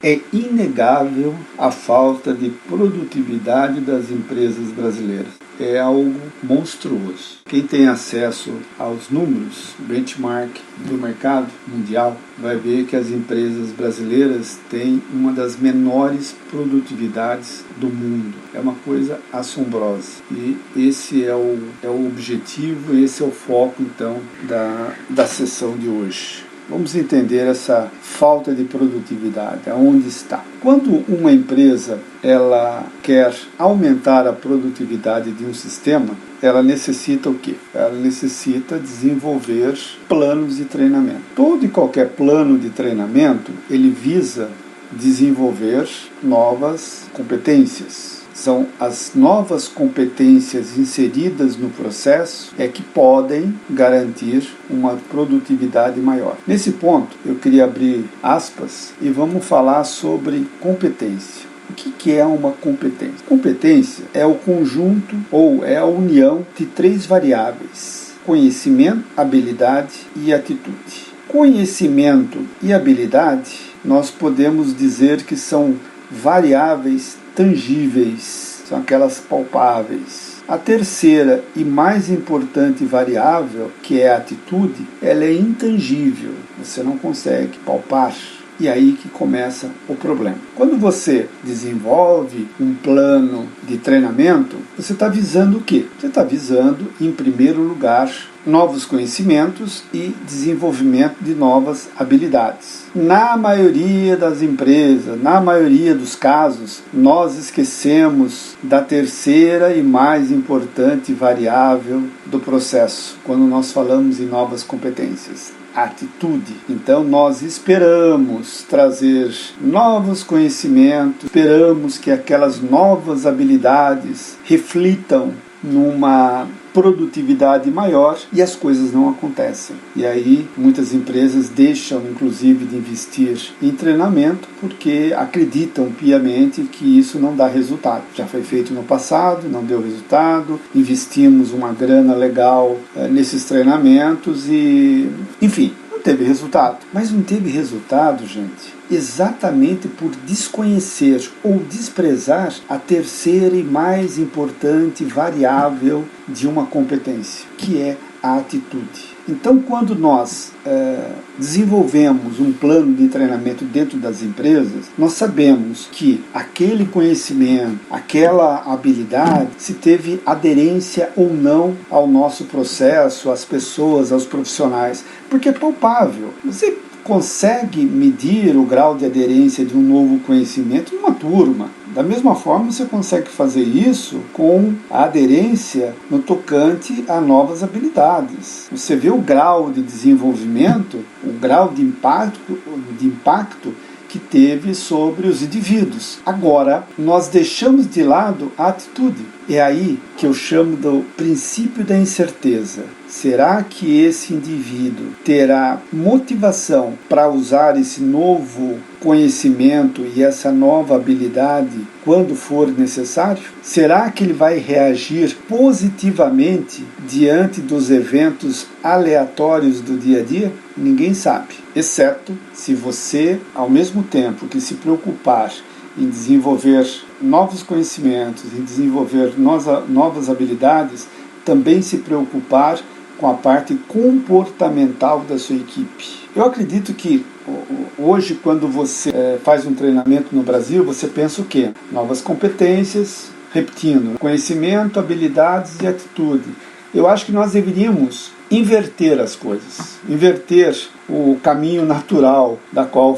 É inegável a falta de produtividade das empresas brasileiras. É algo monstruoso. Quem tem acesso aos números, benchmark do mercado mundial, vai ver que as empresas brasileiras têm uma das menores produtividades do mundo. É uma coisa assombrosa. E esse é o objetivo, esse é o foco, então, da sessão de hoje. Vamos entender essa falta de produtividade, aonde está. Quando uma empresa ela quer aumentar a produtividade de um sistema, ela necessita o quê? Ela necessita desenvolver planos de treinamento. Todo e qualquer plano de treinamento, ele visa desenvolver novas competências. São as novas competências inseridas no processo que podem garantir uma produtividade maior. Nesse ponto, eu queria abrir aspas e vamos falar sobre competência. O que é uma competência? Competência é o conjunto ou é a união de 3 variáveis: conhecimento, habilidade e atitude. Conhecimento e habilidade, nós podemos dizer que são variáveis tangíveis, são aquelas palpáveis. A terceira e mais importante variável, que é a atitude, ela é intangível, você não consegue palpar. E aí que começa o problema. Quando você desenvolve um plano de treinamento, você está visando o quê? Você está visando, em primeiro lugar, novos conhecimentos e desenvolvimento de novas habilidades. Na maioria das empresas, na maioria dos casos, nós esquecemos da terceira e mais importante variável do processo, quando nós falamos em novas competências: atitude. Então nós esperamos trazer novos conhecimentos, esperamos que aquelas novas habilidades reflitam numa produtividade maior e as coisas não acontecem. E aí muitas empresas deixam inclusive de investir em treinamento porque acreditam piamente que isso não dá resultado. Já foi feito no passado, não deu resultado, investimos uma grana legal nesses treinamentos e, enfim, não teve resultado. Mas não teve resultado, gente, exatamente por desconhecer ou desprezar a terceira e mais importante variável de uma competência, que é a atitude. Então, quando nós desenvolvemos um plano de treinamento dentro das empresas, nós sabemos que aquele conhecimento, aquela habilidade, se teve aderência ou não ao nosso processo, às pessoas, aos profissionais, porque é palpável. Você consegue medir o grau de aderência de um novo conhecimento numa turma. Da mesma forma, você consegue fazer isso com a aderência no tocante a novas habilidades. Você vê o grau de desenvolvimento, o grau de impacto que teve sobre os indivíduos. Agora, nós deixamos de lado a atitude. É aí que eu chamo do princípio da incerteza. Será que esse indivíduo terá motivação para usar esse novo conhecimento e essa nova habilidade quando for necessário? Será que ele vai reagir positivamente diante dos eventos aleatórios do dia a dia? Ninguém sabe, exceto se você, ao mesmo tempo que se preocupar em desenvolver novos conhecimentos, em desenvolver novas habilidades, também se preocupar com a parte comportamental da sua equipe. Eu acredito que hoje, quando você faz um treinamento no Brasil, você pensa o quê? Novas competências, repetindo, conhecimento, habilidades e atitude. Eu acho que nós deveríamos inverter as coisas, inverter o caminho natural da qual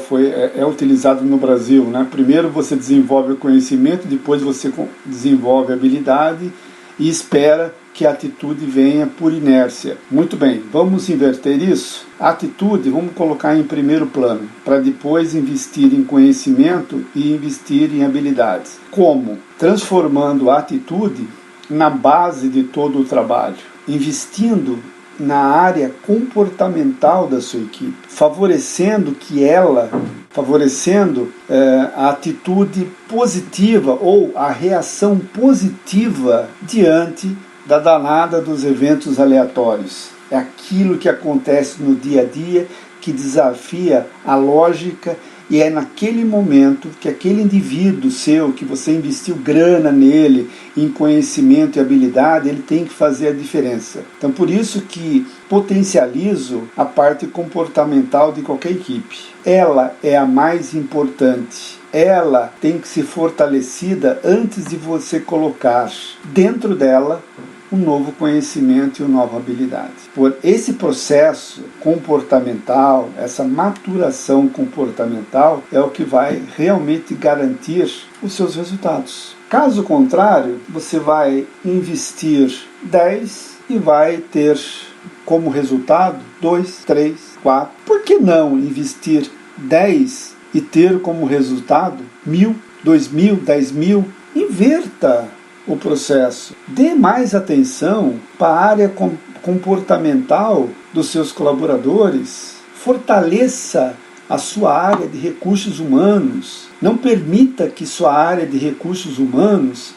é utilizado no Brasil, né? Primeiro você desenvolve o conhecimento, depois você desenvolve a habilidade e espera que a atitude venha por inércia. Muito bem, vamos inverter isso? A atitude vamos colocar em primeiro plano, para depois investir em conhecimento e investir em habilidades. Como? Transformando a atitude na base de todo o trabalho, investindo na área comportamental da sua equipe, favorecendo a atitude positiva ou a reação positiva diante da danada dos eventos aleatórios. É aquilo que acontece no dia a dia que desafia a lógica E é naquele momento que aquele indivíduo seu, que você investiu grana nele, em conhecimento e habilidade, ele tem que fazer a diferença. Então, por isso que potencializo a parte comportamental de qualquer equipe. Ela é a mais importante. Ela tem que ser fortalecida antes de você colocar dentro dela um novo conhecimento e uma nova habilidade. Por esse processo comportamental, essa maturação comportamental é o que vai realmente garantir os seus resultados. Caso contrário, você vai investir 10 e vai ter como resultado 2, 3, 4. Por que não investir 10 e ter como resultado 1.000, 2.000, 10.000? Inverta o processo. Dê mais atenção para a área comportamental dos seus colaboradores. Fortaleça a sua área de recursos humanos. Não permita que sua área de recursos humanos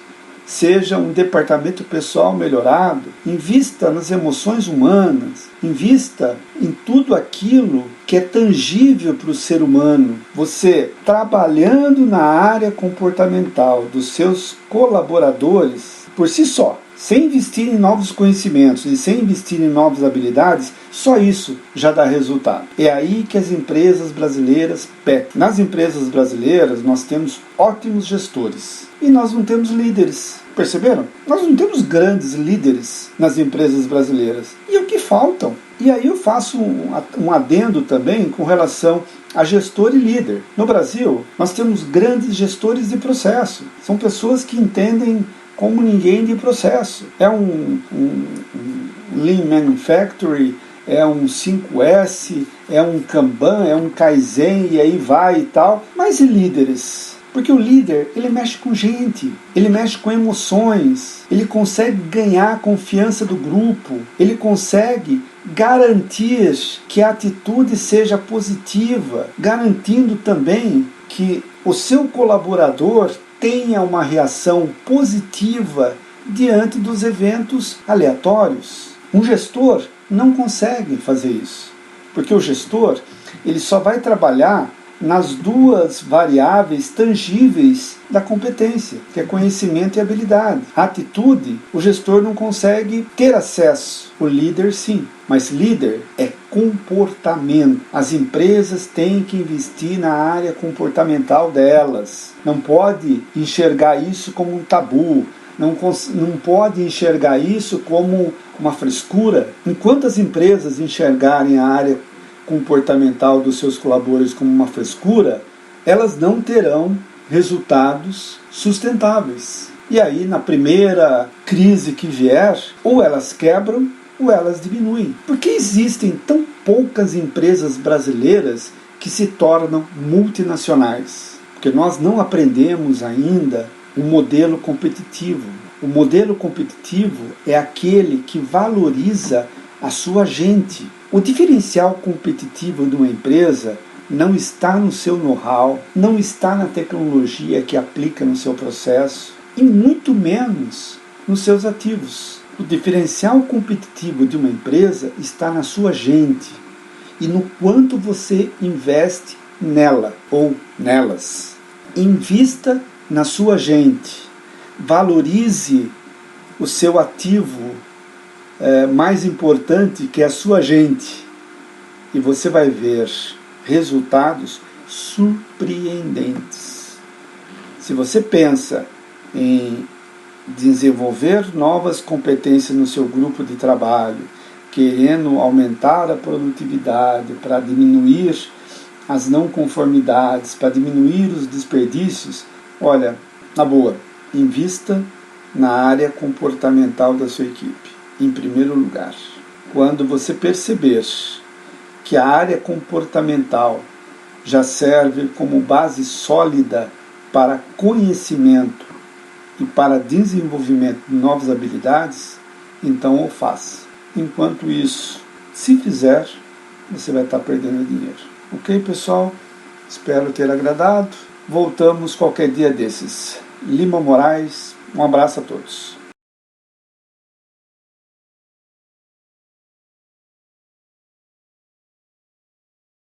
seja um departamento pessoal melhorado. Invista nas emoções humanas. Invista em tudo aquilo que é tangível para o ser humano. Você, trabalhando na área comportamental dos seus colaboradores, por si só, sem investir em novos conhecimentos e sem investir em novas habilidades, só isso já dá resultado. É aí que as empresas brasileiras pecam. Nas empresas brasileiras, nós temos ótimos gestores e nós não temos líderes. Perceberam? Nós não temos grandes líderes nas empresas brasileiras. E o que faltam? E aí eu faço um adendo também com relação a gestor e líder. No Brasil, nós temos grandes gestores de processo. São pessoas que entendem como ninguém de processo. É um Lean Manufacturing, é um 5S, é um Kanban, é um Kaizen, e aí vai e tal. Mas e líderes? Porque o líder, ele mexe com gente, ele mexe com emoções, ele consegue ganhar a confiança do grupo, ele consegue garantir que a atitude seja positiva, garantindo também que o seu colaborador tenha uma reação positiva diante dos eventos aleatórios. Um gestor não consegue fazer isso, porque o gestor ele só vai trabalhar nas duas variáveis tangíveis da competência, que é conhecimento e habilidade. A atitude, o gestor não consegue ter acesso, o líder sim, mas líder é comportamento. As empresas têm que investir na área comportamental delas. Não pode enxergar isso como um tabu, não pode enxergar isso como uma frescura. Enquanto as empresas enxergarem a área comportamental dos seus colaboradores como uma frescura, elas não terão resultados sustentáveis. E aí, na primeira crise que vier, ou elas quebram ou elas diminuem. Por que existem tão poucas empresas brasileiras que se tornam multinacionais? Porque nós não aprendemos ainda um modelo competitivo. O modelo competitivo é aquele que valoriza a sua gente. O diferencial competitivo de uma empresa não está no seu know-how, não está na tecnologia que aplica no seu processo e muito menos nos seus ativos. O diferencial competitivo de uma empresa está na sua gente e no quanto você investe nela ou nelas. Invista na sua gente, valorize o seu ativo mais importante, que é a sua gente, e você vai ver resultados surpreendentes. Se você pensa em desenvolver novas competências no seu grupo de trabalho, querendo aumentar a produtividade para diminuir as não conformidades, para diminuir os desperdícios, olha, na boa, invista na área comportamental da sua equipe. Em primeiro lugar, quando você perceber que a área comportamental já serve como base sólida para conhecimento e para desenvolvimento de novas habilidades, então o faça. Enquanto isso, se fizer, você vai estar perdendo dinheiro. Ok, pessoal? Espero ter agradado. Voltamos qualquer dia desses. Lima Moraes, um abraço a todos.